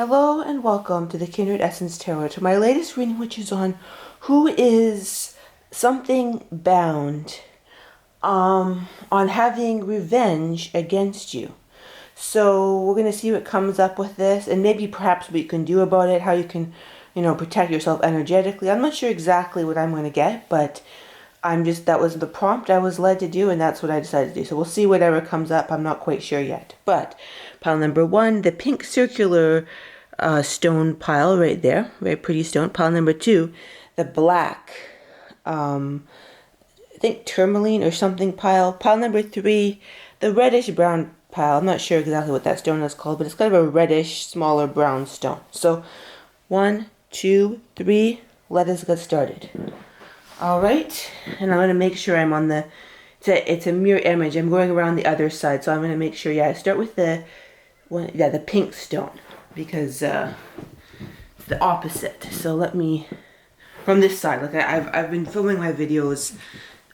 Hello and welcome to the Kindred Essence Tarot, to my latest reading, which is on who is something bound on having revenge against you. So we're going to see what comes up with this, and maybe perhaps what you can do about it, how you can, protect yourself energetically. I'm not sure exactly what I'm going to get, but that was the prompt I was led to do, and that's what I decided to do. So we'll see whatever comes up. I'm not quite sure yet. But pile number 1, the pink circular stone pile right there, very pretty stone. Pile number 2, the black, I think tourmaline or something pile. Pile number 3, the reddish brown pile. I'm not sure exactly what that stone is called, but it's kind of a reddish, smaller brown stone. So 1, 2, 3, let us get started. All right, and I'm going to make sure I'm on it's a mirror image. I'm going around the other side, so I'm going to make sure, I start with the pink stone, because it's the opposite. So let me, from this side, like I've been filming my videos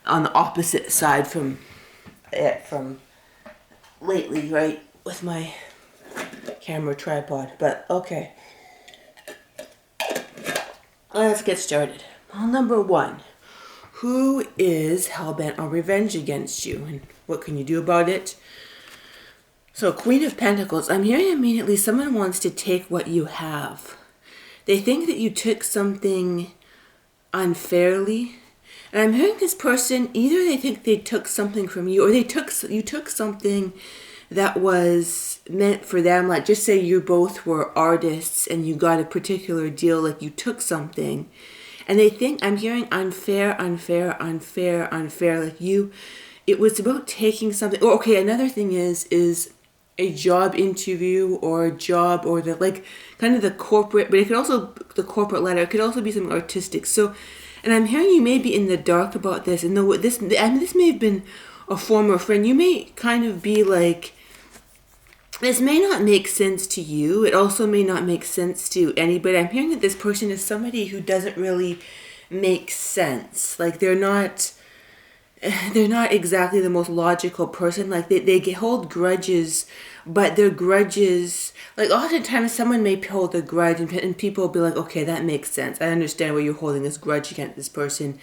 on the opposite side from lately, right, with my camera tripod, but okay. Let's get started. Well, number 1. Who is hell-bent on revenge against you, and what can you do about it? So, Queen of Pentacles. I'm hearing immediately someone wants to take what you have. They think that you took something unfairly. And I'm hearing this person, either they think they took something from you, or you took something that was meant for them. Like, just say you both were artists and you got a particular deal, like you took something. And they think, I'm hearing unfair, like it was about taking something. Or, okay, another thing is a job interview or a job, or kind of the corporate, but it could also, the corporate ladder, it could also be something artistic. So, and I'm hearing you may be in the dark about this, and this may have been a former friend. You may kind of be like, this may not make sense to you. It also may not make sense to anybody. I'm hearing that this person is somebody who doesn't really make sense. Like they're not exactly the most logical person. Like they hold grudges, but their grudges, like oftentimes someone may hold a grudge and people will be like, okay, that makes sense. I understand why you're holding this grudge against this person.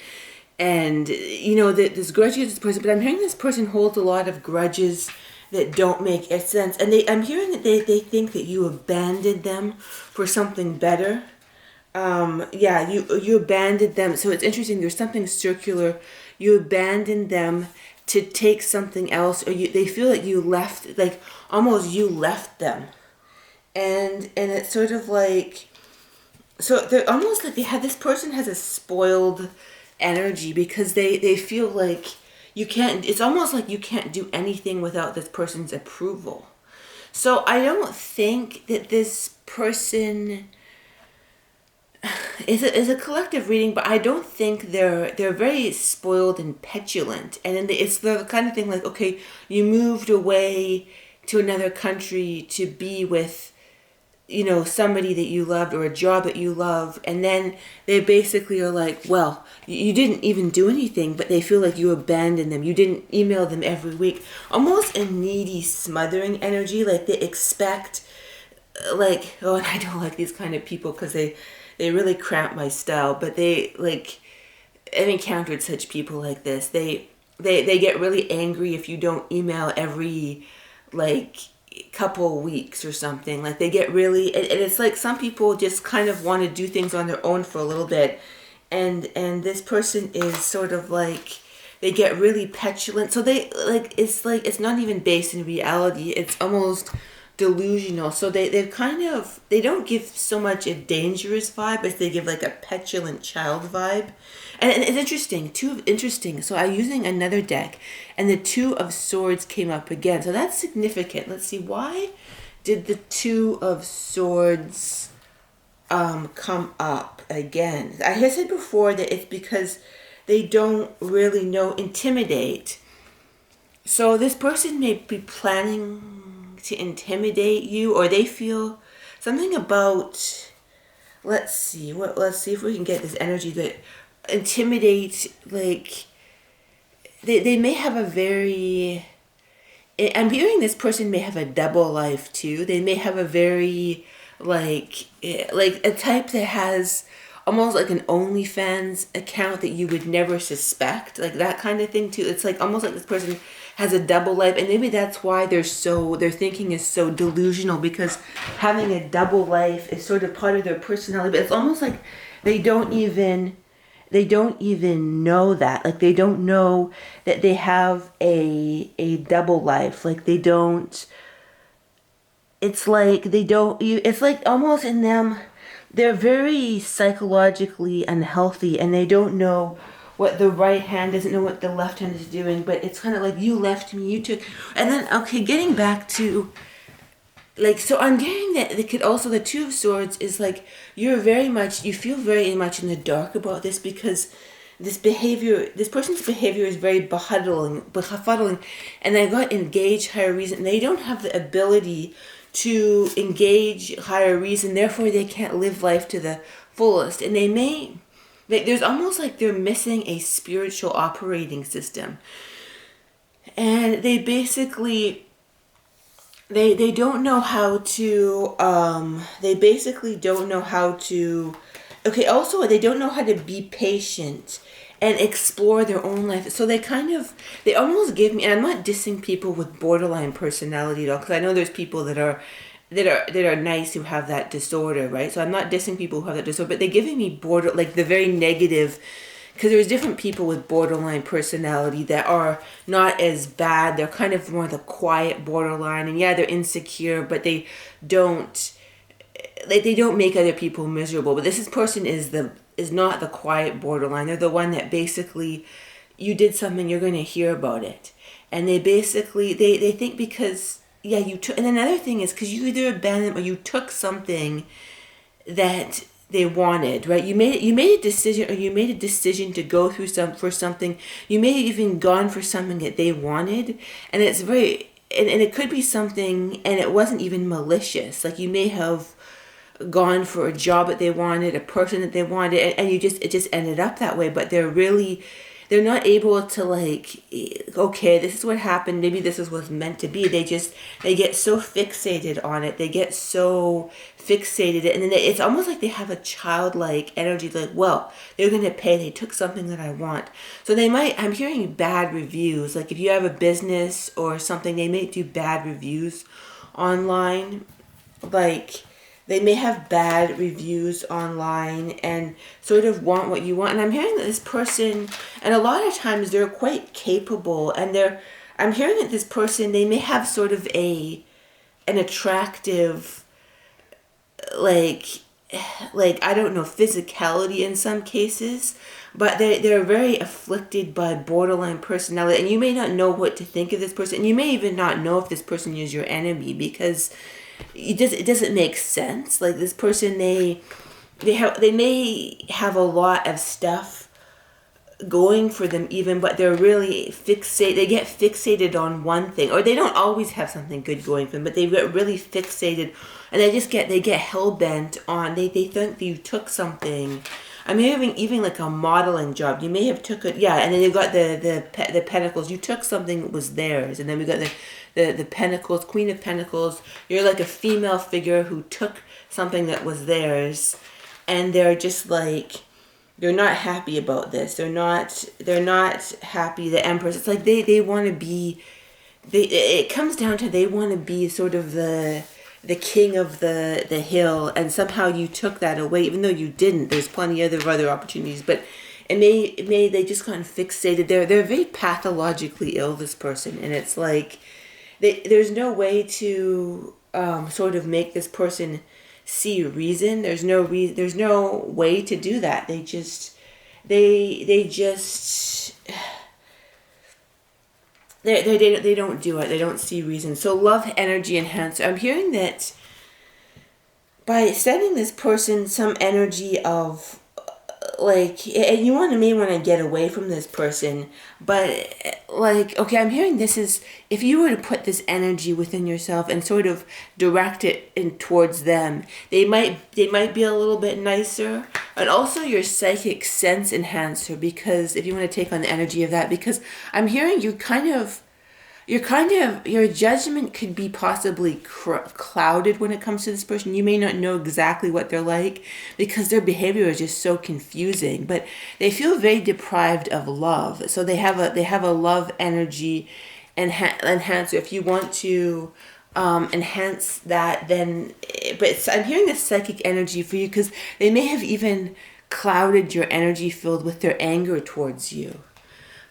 And, this grudge against this person, but I'm hearing this person holds a lot of grudges that don't make sense. And I'm hearing that they think that you abandoned them for something better. You abandoned them. So it's interesting. There's something circular. You abandoned them to take something else, or they feel that you left, like almost you left them. And it's sort of like, so they're almost like this person has a spoiled energy, because they feel like you can't, it's almost like you can't do anything without this person's approval. So I don't think that this person is a collective reading, but I don't think they're very spoiled and petulant. And it's the kind of thing like, okay, you moved away to another country to be with, somebody that you loved, or a job that you love, and then they basically are like, well, you didn't even do anything, but they feel like you abandoned them. You didn't email them every week. Almost a needy, smothering energy, like they expect, like, oh, and I don't like these kind of people because they really cramp my style, but I've encountered such people like this. They get really angry if you don't email every, couple weeks or something. Like they get really, and it's like some people just kind of want to do things on their own for a little bit, and this person is sort of like, they get really petulant. So it's not even based in reality. It's almost delusional. So they don't give so much a dangerous vibe as they give like a petulant child vibe. And it's interesting. So I'm using another deck, and the 2 of Swords came up again. So that's significant. Let's see, why did the 2 of Swords come up again? I had said before that it's because they don't really know, intimidate. So this person may be planning to intimidate you, or they feel something about, let's see if we can get this energy that intimidate, like they may have a very, I'm hearing this person may have a double life too. They may have a very like a type that has almost like an OnlyFans account that you would never suspect, like that kind of thing too. It's like almost like this person has a double life, and maybe that's why their thinking is so delusional, because having a double life is sort of part of their personality. But it's almost like they don't even know that, like they don't know that they have a double life. Like they don't, it's like they don't, it's like almost in them, they're very psychologically unhealthy, and they don't know what the right hand doesn't know what the left hand is doing. But it's kind of like, you left me, you took, and then okay, getting back to like, so I'm getting that it could also, the Two of Swords is like, you feel very much in the dark about this, because this person's behavior is very befuddling, and they got engage higher reason. They don't have the ability to engage higher reason, therefore they can't live life to the fullest. And there's almost like they're missing a spiritual operating system. And they basically, they don't know how to, okay, also they don't know how to be patient and explore their own life. So they almost give me, and I'm not dissing people with borderline personality at all, because I know there's people that are nice who have that disorder, right? So I'm not dissing people who have that disorder, but they're giving me like the very negative, because there's different people with borderline personality that are not as bad. They're kind of more the quiet borderline, and yeah, they're insecure, but they don't make other people miserable. But this person is not the quiet borderline. They're the one that basically, you did something, you're going to hear about it. And they basically, they think because, yeah, you took, and another thing is because you either abandoned or you took something that they wanted, right? You made a decision to go through for something. You may have even gone for something that they wanted, and it's very, and it could be something, and it wasn't even malicious. Like you may have gone for a job that they wanted, a person that they wanted, and it just ended up that way. But they're not able to, like, okay, this is what happened, maybe this is what's meant to be. They get so fixated on it, and then it's almost like they have a childlike energy, like, well, they're going to pay, they took something that I want. So I'm hearing bad reviews, like if you have a business or something, they may do bad reviews online, like they may have bad reviews online and sort of want what you want. And I'm hearing that this person, and a lot of times they're quite capable, and I'm hearing that this person, they may have sort of an attractive, like I don't know, physicality in some cases, but they're very afflicted by borderline personality. And you may not know what to think of this person, and you may even not know if this person is your enemy, because it doesn't make sense. Like this person, they may have a lot of stuff going for them even, but they're really they get fixated on one thing, or they don't always have something good going for them, but they get really fixated, and they get hell-bent on, they think that you took something. I'm having even like a modeling job. You may have took it, yeah, and then you got the pentacles. You took something that was theirs, and then we got the pentacles, Queen of Pentacles. You're like a female figure who took something that was theirs, and they're just like, they're not happy about this. They're not happy. The Empress. It's like they want to be. It comes down to they want to be sort of the king of the hill, and somehow you took that away, even though you didn't. There's plenty of other opportunities, but it may they just got fixated. They're very pathologically ill, this person, and it's like there's no way to sort of make this person see reason. There's no way to do that. They don't do it. They don't see reason. So love, energy, and hence I'm hearing that by sending this person some energy of like, and you may want to get away from this person, but like, okay, I'm hearing this is, if you were to put this energy within yourself and sort of direct it towards them, they might be a little bit nicer. And also your psychic sense enhancer, because if you want to take on the energy of that, because I'm hearing you kind of, your judgment could be possibly clouded when it comes to this person. You may not know exactly what they're like because their behavior is just so confusing, but they feel very deprived of love. So they have a love energy enhancer. If you want to enhance that, then I'm hearing the psychic energy for you because they may have even clouded your energy field with their anger towards you.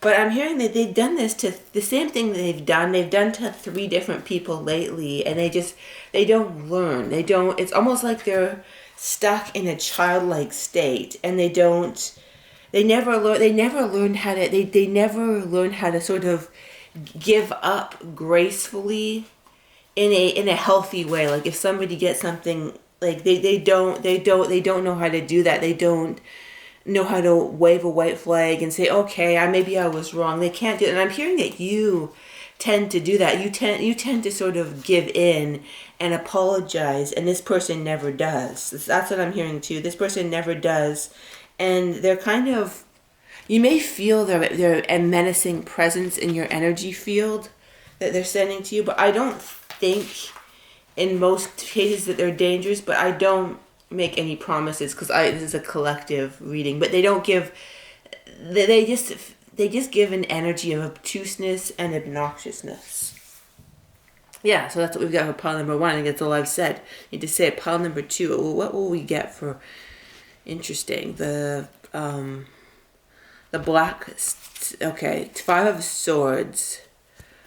But I'm hearing that they've done this to the same thing that they've done to 3 different people lately, and they don't learn. It's almost like they're stuck in a childlike state, and they never learn how to sort of give up gracefully in a healthy way. Like if somebody gets something, like they don't know how to do that. They don't know how to wave a white flag and say, okay, maybe I was wrong. They can't do it. And I'm hearing that you tend to do that. You tend to sort of give in and apologize, and this person never does. That's what I'm hearing too. This person never does. And they're kind of, you may feel they're a menacing presence in your energy field that they're sending to you, but I don't think in most cases that they're dangerous, but I don't make any promises because this is a collective reading, but they don't give, they just give an energy of obtuseness and obnoxiousness. Yeah, so that's what we've got for pile number 1. I think that's all I've said. You need to say pile number 2. What will we get for interesting? The black, okay, 5 of Swords.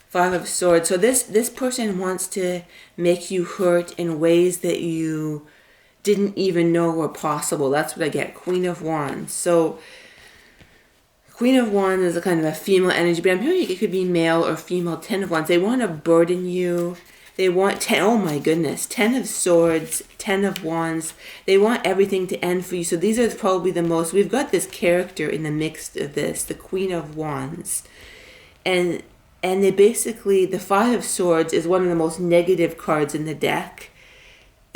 5 of Swords. So this person wants to make you hurt in ways that you didn't even know were possible. That's what I get. Queen of Wands. So Queen of Wands is a kind of a female energy, but I'm hearing it could be male or female. 10 of Wands. They want to burden you. They want oh my goodness, 10 of Swords, 10 of Wands. They want everything to end for you. So these are probably the most, we've got this character in the mix of this, the Queen of Wands. And they basically, the 5 of Swords is one of the most negative cards in the deck.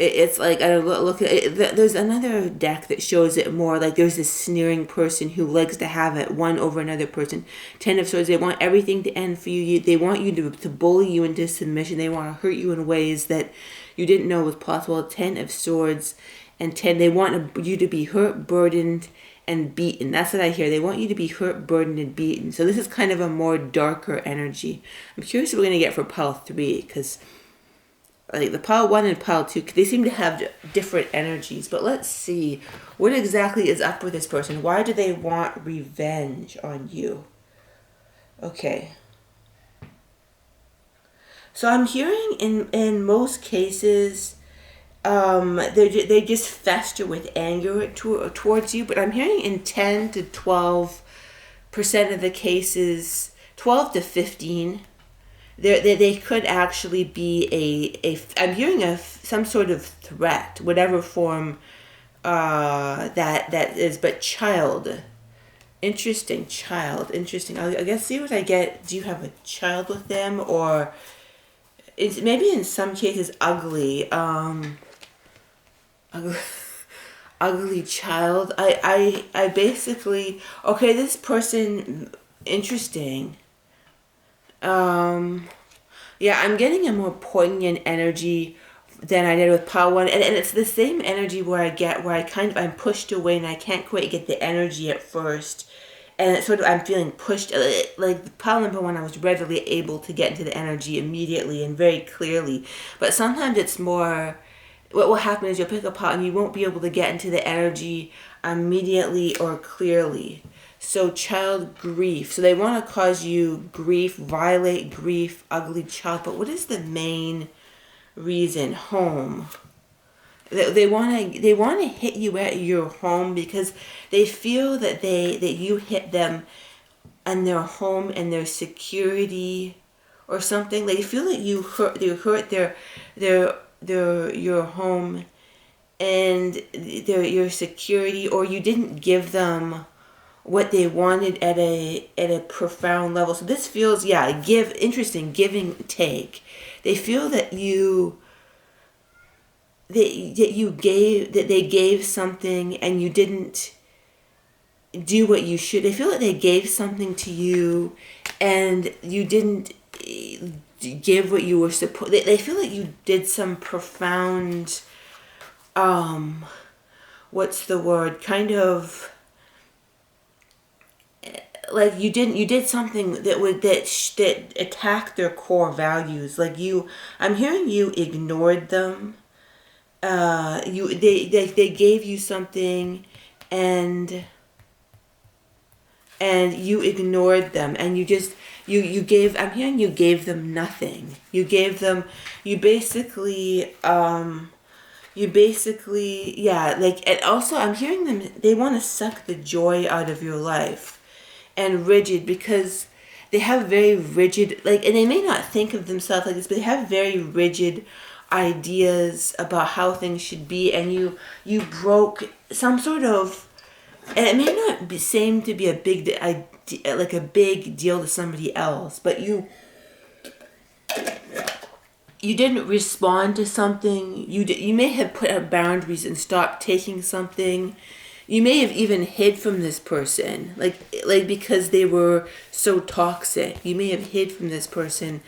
It's like, I look at it, there's another deck that shows it more like there's this sneering person who likes to have it one over another person. 10 of Swords, they want everything to end for you. They want you to bully you into submission. They want to hurt you in ways that you didn't know was possible. 10 of Swords and 10, they want you to be hurt, burdened, and beaten. That's what I hear. They want you to be hurt, burdened, and beaten. So this is kind of a more darker energy. I'm curious what we're going to get for pile 3, because like the pile 1 and pile 2, they seem to have different energies. But let's see. What exactly is up with this person? Why do they want revenge on you? Okay. So I'm hearing in most cases, they just fester with anger towards you. But I'm hearing in 10 to 12% of the cases, 12 to 15, they could actually be I'm hearing some sort of threat, whatever form that is, but child. Interesting, child. Interesting. I guess see what I get. Do you have a child with them, or it's maybe in some cases ugly, ugly child. I basically, okay, this person, interesting. Yeah, I'm getting a more poignant energy than I did with pile 1, and it's the same energy where I'm pushed away and I can't quite get the energy at first, and it's sort of, I'm feeling pushed, like pile number 1, I was readily able to get into the energy immediately and very clearly, but sometimes it's more, what will happen is you'll pick a pile and you won't be able to get into the energy immediately or clearly. So child grief. So they want to cause you grief, violate grief, ugly child. But what is the main reason? Home. They want to hit you at your home because they feel that you hit them and their home and their security or something. They feel that you hurt your home and your security, or you didn't give them what they wanted at a profound level. So this feels, interesting, giving take. They feel that they gave something and you didn't do what you should. They feel that they gave something to you and you didn't give what you were supposed. They feel like you did some profound, what's the word? Kind of like you did something that attacked their core values. Like I'm hearing you ignored them. They gave you something, and you ignored them, and you gave, I'm hearing you gave them nothing. You basically, yeah, like, and also I'm hearing them, they want to suck the joy out of your life. And rigid, because they have very rigid, like, and they may not think of themselves like this, but they have very rigid ideas about how things should be, and you broke some sort of, and it may not seem to be a big idea, like a big deal to somebody else, but you didn't respond to something. You may have put up boundaries and stopped taking something. You may have even hid from this person, like because they were so toxic. You may have hid from this person,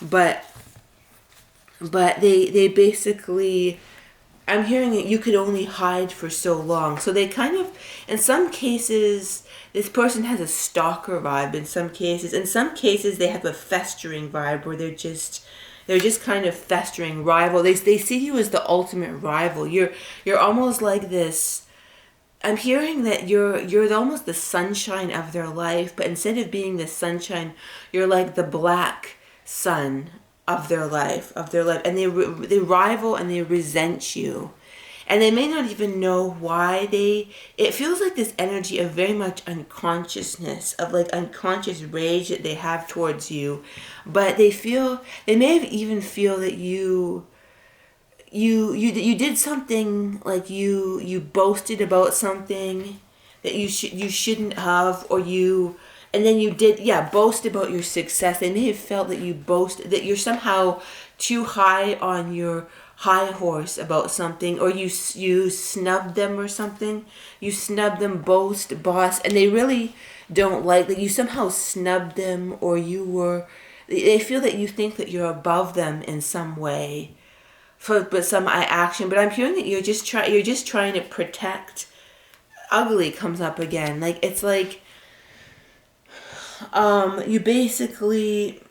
but they basically, I'm hearing it, you could only hide for so long. So they kind of, in some cases, this person has a stalker vibe. In some cases they have a festering vibe where they're just kind of festering rival. They see you as the ultimate rival. You're almost like this. I'm hearing that you're almost the sunshine of their life, but instead of being the sunshine, you're like the black sun of their life, and they rival and they resent you, and they may not even know why. It feels like this energy of very much unconsciousness, of like unconscious rage that they have towards you, but they may have even feel that you did something, like you boasted about something that you shouldn't have, and then you did, boast about your success. They may have felt that that you're somehow too high on your high horse about something, or you snubbed them or something. You snubbed them, boss, and they really don't like that you somehow snubbed them, or they feel that you think that you're above them in some way. But some action, but I'm hearing that you're just trying to protect. Ugly comes up again. Like, it's like, you basically,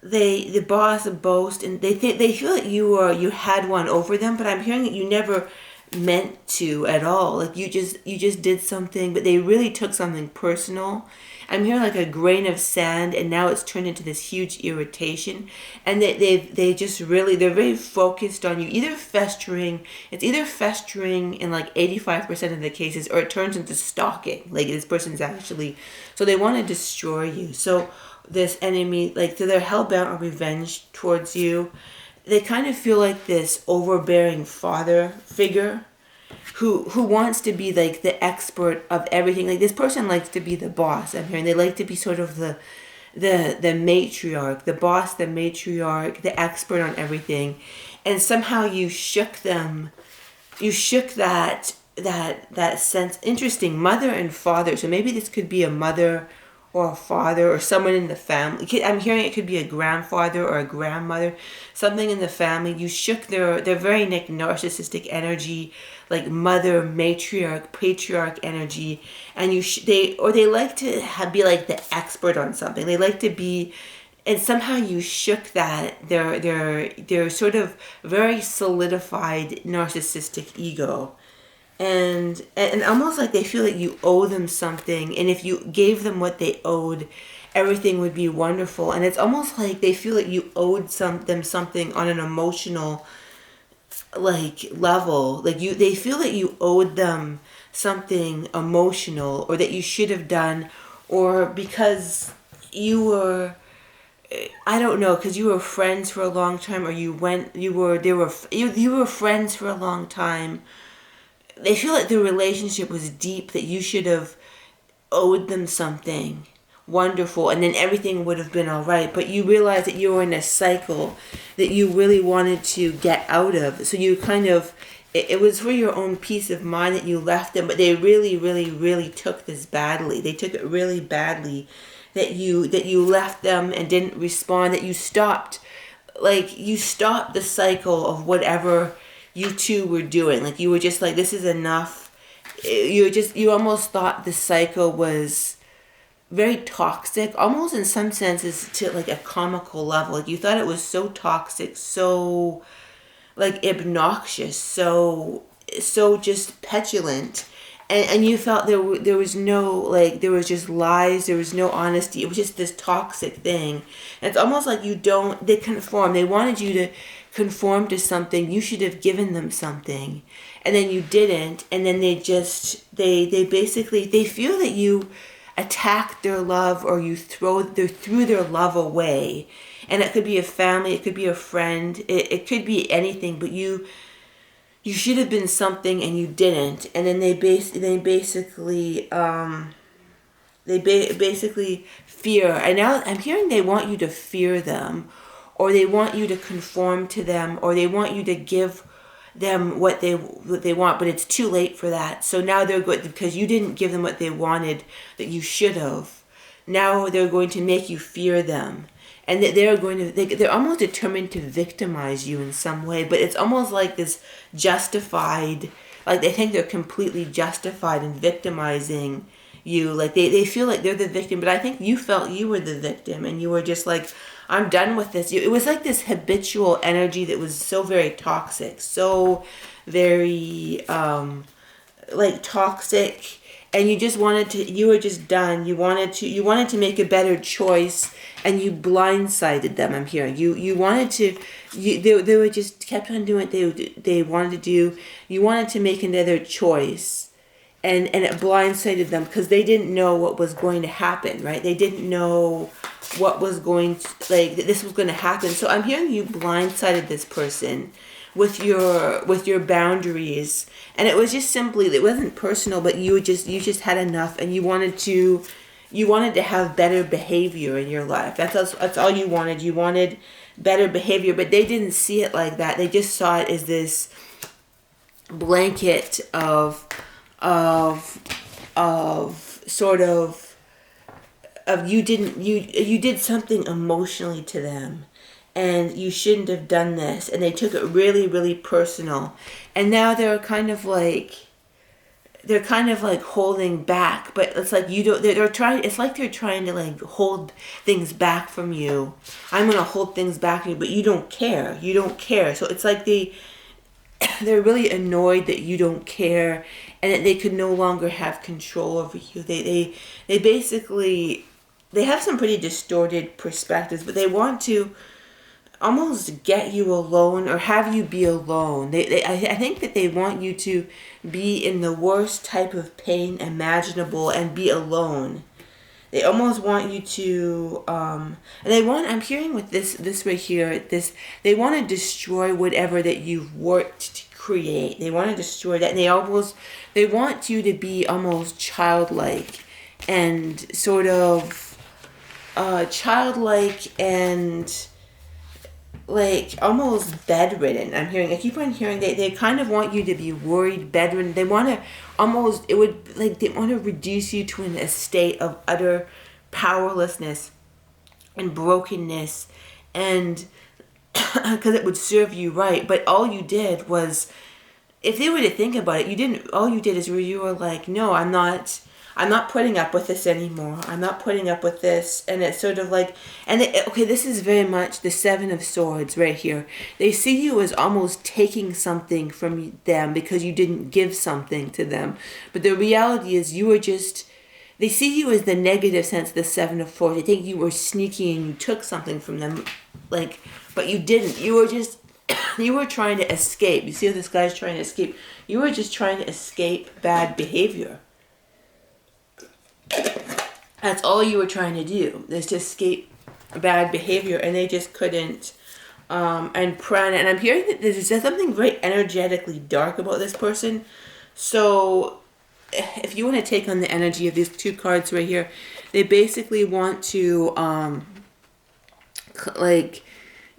the boss boast, and they feel that you had one over them, but I'm hearing that you never meant to at all. Like, you just did something, but they really took something personal. I'm hearing like a grain of sand, and now it's turned into this huge irritation, and they just really, they're very focused on you, it's either festering in like 85% of the cases, or it turns into stalking, like this person's actually, so they want to destroy you. So this enemy, like, so they're hell-bent on revenge towards you. They kind of feel like this overbearing father figure who wants to be like the expert of everything. Like, this person likes to be the boss, I'm hearing. They like to be sort of the matriarch, the boss, the matriarch, the expert on everything. And somehow you shook them. You shook that sense. Interesting, mother and father. So maybe this could be a mother or a father or someone in the family. I'm hearing it could be a grandfather or a grandmother, something in the family. You shook their very narcissistic energy, like mother, matriarch, patriarch energy, and they like to be like the expert on something. They like to be, and somehow you shook that their sort of very solidified narcissistic ego. And almost like they feel that you owe them something, and if you gave them what they owed, everything would be wonderful. And it's almost like they feel that you owed them something on an emotional, like, level. Like, they feel that you owed them something emotional, or that you should have done, or because you were, I don't know, because you were friends for a long time, or you were friends for a long time. They feel like the relationship was deep, that you should have owed them something wonderful, and then everything would have been all right. But you realize that you were in a cycle that you really wanted to get out of. So you kind of it was for your own peace of mind that you left them, but they really, really, really took this badly. They took it really badly that you left them and didn't respond, that you stopped, like you stopped the cycle of whatever you two were doing. Like you were just like, this is enough. You almost thought the cycle was very toxic, almost in some senses to like a comical level. Like you thought it was so toxic, so like obnoxious, so just petulant, and you felt there was no, like, there was just lies, there was no honesty. It was just this toxic thing. And it's almost like they conform. They wanted you to conform to something. You should have given them something, and then you didn't, and then they basically they feel that you attacked their love, or you threw their love away. And it could be a family, it could be a friend, it could be anything, but you should have been something and you didn't. And then they basically fear. And now I'm hearing they want you to fear them, or they want you to conform to them, or they want you to give them what they want, but it's too late for that. So now they're good because you didn't give them what they wanted that you should have. Now they're going to make you fear them. And that they're almost determined to victimize you in some way, but it's almost like this justified, like they think they're completely justified in victimizing you. Like they feel like they're the victim, but I think you felt you were the victim, and you were just like, I'm done with this. It was like this habitual energy that was so very toxic, so very like toxic. And you were just done. You wanted to make a better choice, and you blindsided them. I'm hearing they were just kept on doing what they wanted to do. You wanted to make another choice, and it blindsided them because they didn't know what was going to happen, right? They didn't know what was going to, like, this was going to happen. So I'm hearing you blindsided this person with your boundaries, and it was just simply, it wasn't personal, but you just had enough, and you wanted to have better behavior in your life. That's all you wanted. You wanted better behavior, but they didn't see it like that. They just saw it as this blanket of sort of you did something emotionally to them, and you shouldn't have done this, and they took it really, really personal. And now they're kind of like holding back, but it's like they're trying to like hold things back from you. I'm going to hold things back from you, but you don't care. So it's like they're really annoyed that you don't care, and that they could no longer have control over you. They basically, they have some pretty distorted perspectives, but they want to almost get you alone, or have you be alone. I think that they want you to be in the worst type of pain imaginable and be alone. They almost want you to, and I'm hearing with this right here, they want to destroy whatever that you've worked to create. They want to destroy that, and they want you to be almost childlike, and sort of, childlike and like almost bedridden. I keep on hearing they kind of want you to be worried, bedridden. They want to they want to reduce you to a state of utter powerlessness and brokenness, and because it would serve you right. But all you did was, if they were to think about it, all you did is you were like, no, I'm not putting up with this anymore. I'm not putting up with this. And it's sort of like, this is very much the Seven of Swords right here. They see you as almost taking something from them because you didn't give something to them. But the reality is they see you as the negative sense of the Seven of Swords. They think you were sneaky and you took something from them, but you didn't. You were just, you were trying to escape. You see how this guy's trying to escape? You were just trying to escape bad behavior. That's all you were trying to do, is to escape bad behavior, and they just couldn't. And prana, and I'm hearing that there's something very energetically dark about this person. So if you want to take on the energy of these two cards right here, they basically want to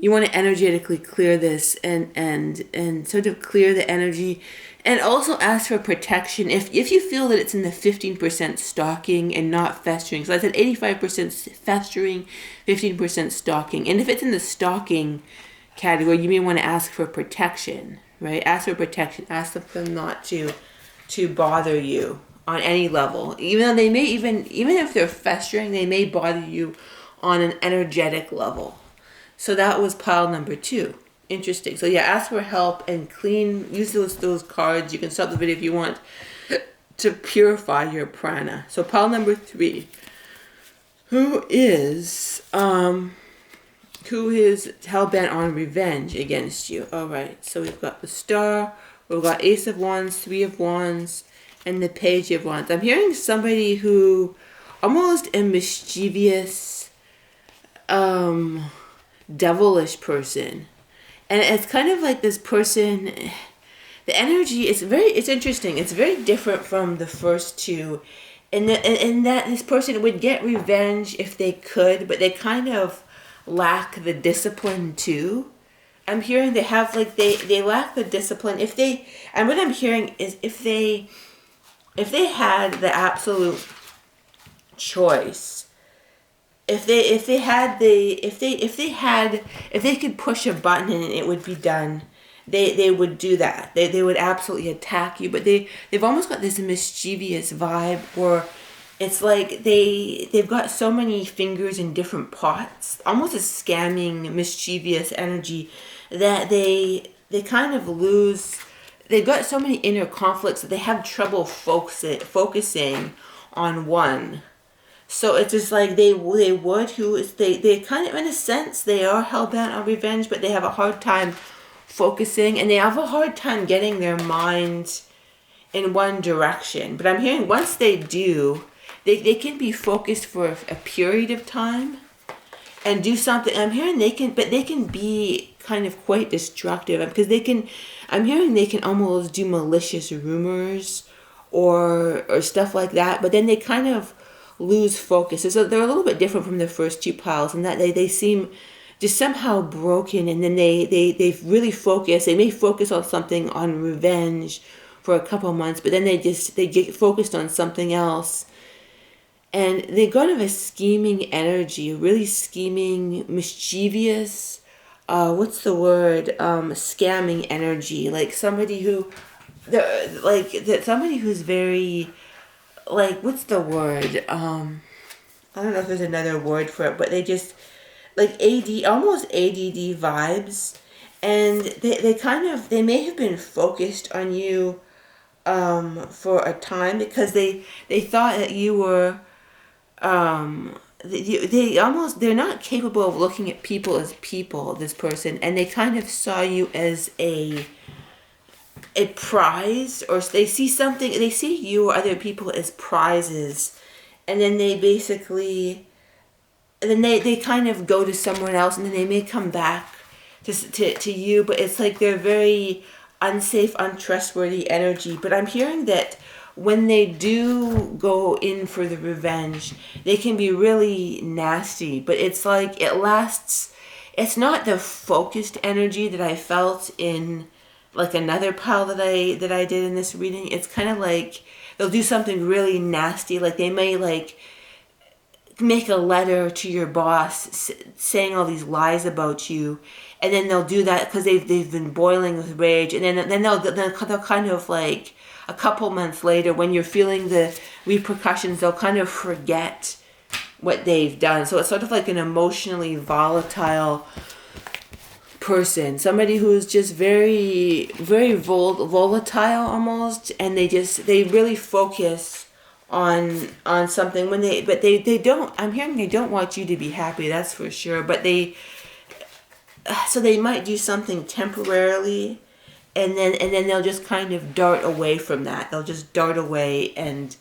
You want to energetically clear this and sort of clear the energy, and also ask for protection if you feel that it's in the 15% stalking and not festering. So I said 85% festering, 15% stalking. And if it's in the stalking category, you may want to ask for protection, right? Ask for protection. Ask them not to bother you on any level. Even though they may even if they're festering, they may bother you on an energetic level. So that was pile number 2. Interesting. So yeah, ask for help and clean. Use those cards. You can stop the video if you want to purify your prana. So pile number 3. Who is hell-bent on revenge against you? All right. So we've got the Star. We've got Ace of Wands, 3 of Wands, and the Page of Wands. I'm hearing somebody who almost a mischievous, devilish person. And it's kind of like this person, the energy is it's interesting. It's very different from the first 2. And that this person would get revenge if they could, but they kind of lack the discipline too. I'm hearing they have they lack the discipline. And what I'm hearing is if they had the absolute choice, if they could push a button and it would be done, they would do that. They would absolutely attack you. But they've almost got this mischievous vibe, or it's like they've got so many fingers in different pots, almost a scamming, mischievous energy, that they kind of lose. They've got so many inner conflicts that they have trouble focusing on one. So it's just like they kind of, in a sense, they are hell-bent on revenge, but they have a hard time focusing, and they have a hard time getting their mind in one direction. But I'm hearing once they do, they can be focused for a period of time and do something. I'm hearing they can be kind of quite destructive, because I'm hearing they can almost do malicious rumors or stuff like that, but then they kind of lose focus. So they're a little bit different from the first 2 piles, in that they seem just somehow broken, and then they really focus. They may focus on something, on revenge, for a couple months, but then they get focused on something else, and they got a scheming energy, really scheming, mischievous, scamming energy, like somebody who's very, what's the word? I don't know if there's another word for it, but they just, almost ADD vibes. And they may have been focused on you for a time, because they thought that you were, they're not capable of looking at people as people, this person, and they kind of saw you as a prize, or they see you or other people as prizes, and then they kind of go to someone else, and then they may come back to you, but it's like they're very unsafe, untrustworthy energy. But I'm hearing that when they do go in for the revenge, they can be really nasty, but it's like it lasts. It's not the focused energy that I felt in another pile that I did in this reading. It's kind of like they'll do something really nasty, like they may make a letter to your boss saying all these lies about you, and then they'll do that because they've been boiling with rage, and then they'll kind of a couple months later, when you're feeling the repercussions, they'll kind of forget what they've done. So it's sort of like an emotionally volatile person, somebody who's just very, very volatile almost, and they really focus on something but they don't. I'm hearing they don't want you to be happy, that's for sure. But they might do something temporarily, and then they'll just kind of dart away from that. They'll just dart away and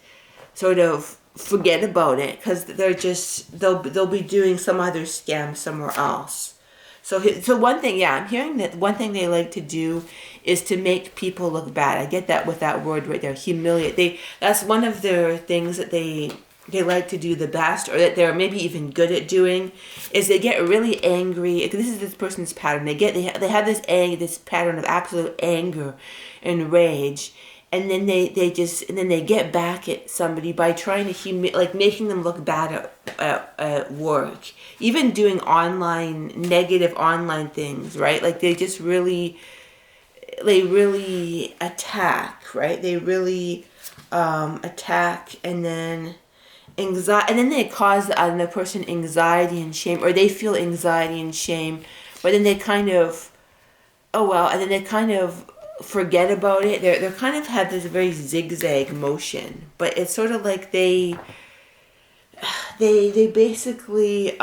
sort of forget about it, because they'll be doing some other scam somewhere else. So one thing, I'm hearing that one thing they like to do is to make people look bad. I get that with that word right there, humiliate. That's one of their things that they they like to do the best, or that they're maybe even good at doing, is they get really angry. This is this person's pattern. They have this pattern of absolute anger and rage, and then they get back at somebody by trying to like making them look bad at work, even doing negative online things, right? Like they really attack, right? They really attack, and then anxiety, and then they cause the person anxiety and shame, or they feel anxiety and shame, but then they kind of, and then they kind of forget about it. They're kind of have this very zigzag motion, but it's sort of like they basically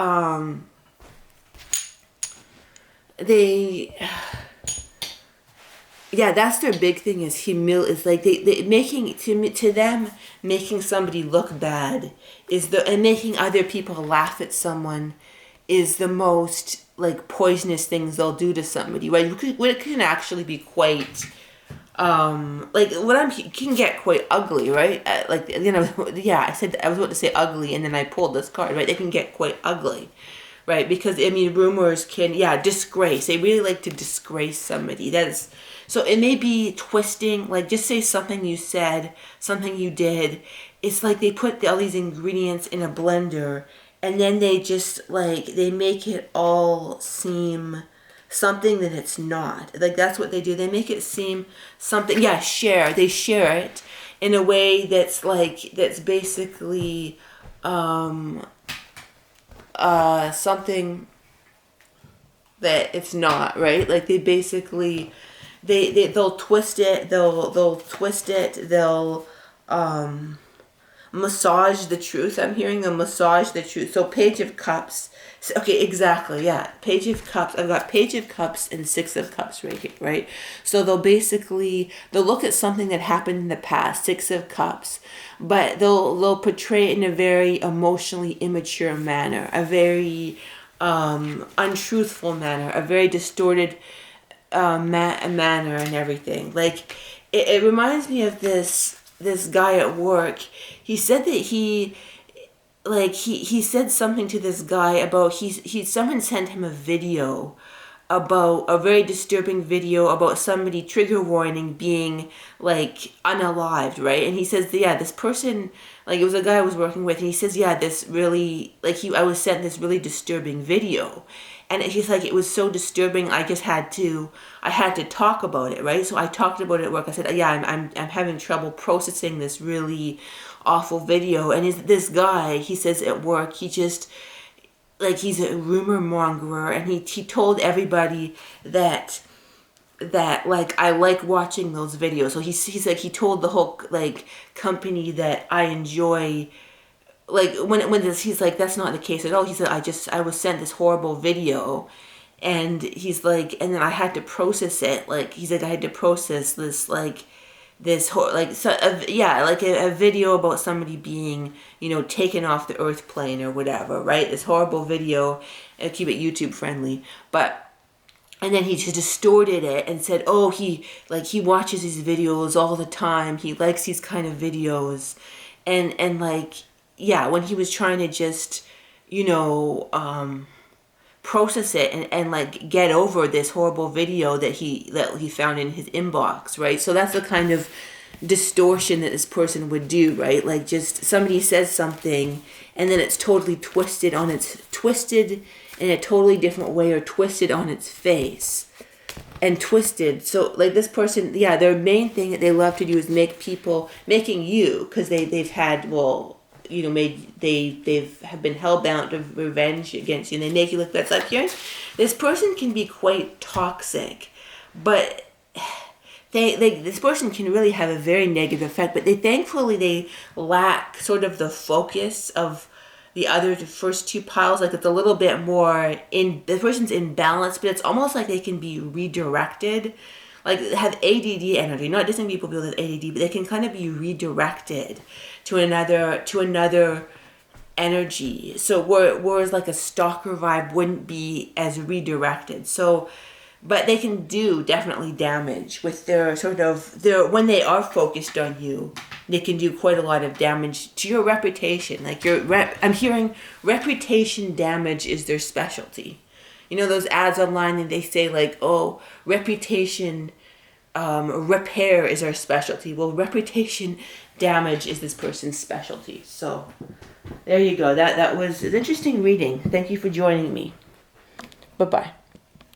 that's their big thing, is is like they making to them, making somebody look bad and making other people laugh at someone is the most like poisonous things they'll do to somebody, right? It can actually be quite can get quite ugly, right? I said I was about to say ugly, and then I pulled this card, right? They can get quite ugly, right? Because rumors can disgrace. They really like to disgrace somebody. So it may be twisting, like just say something you said, something you did. It's like they put all these ingredients in a blender, and then they just they make it all seem something that it's not. Like that's what they do. They make it seem something. They share it in a way that's basically something that it's not, right? Like they basically they'll twist it, they'll massage the truth. I'm hearing a massage the truth. So Page of Cups. Okay, exactly, yeah. Page of Cups. I've got Page of Cups and Six of Cups right here, right? So they'll look at something that happened in the past, Six of Cups, but they'll portray it in a very emotionally immature manner, a very untruthful manner, a very distorted manner and everything. Like it reminds me of this guy at work. He said that he said something to this guy about someone sent him a video, about a very disturbing video about somebody, trigger warning, being unalived, right? And he says this person, it was a guy I was working with, and he says this really I was sent this really disturbing video. And he's like, it was so disturbing, I had to talk about it, right? So I talked about it at work. I said, I'm having trouble processing this really awful video. And this guy, he says at work, he just, he's a rumor mongerer, and he told everybody that I like watching those videos. So he told the whole company that I enjoy. He's like, that's not the case at all. He said, I was sent this horrible video, and he's like, and then I had to process it. He said, I had to process this, a video about somebody being, taken off the earth plane or whatever, right? This horrible video, and keep it YouTube friendly, and then he just distorted it and said, oh, he watches these videos all the time. He likes these kind of videos, and when he was trying to just, process it and get over this horrible video that he found in his inbox, right? So that's the kind of distortion that this person would do, right? Just somebody says something, and then it's totally twisted in a totally different way, or twisted on its face. And twisted. So this person, their main thing that they love to do is making you, because they've had, they've have been hellbound of revenge against you, and they make you look bad. So here, this person can be quite toxic, but this person can really have a very negative effect. But thankfully they lack sort of the focus of the first two piles. It's a little bit more the person's in balance, but it's almost like they can be redirected. Have ADD energy. Not dissing people with ADD, but they can kind of be redirected to another energy. So whereas a stalker vibe wouldn't be as redirected. So but they can do definitely damage with their when they are focused on you. They can do quite a lot of damage to your reputation. Like I'm hearing reputation damage is their specialty. You know those ads online and they say like, oh, reputation repair is our specialty. Well, reputation damage is this person's specialty. So there you go. That was an interesting reading. Thank you for joining me. Bye-bye.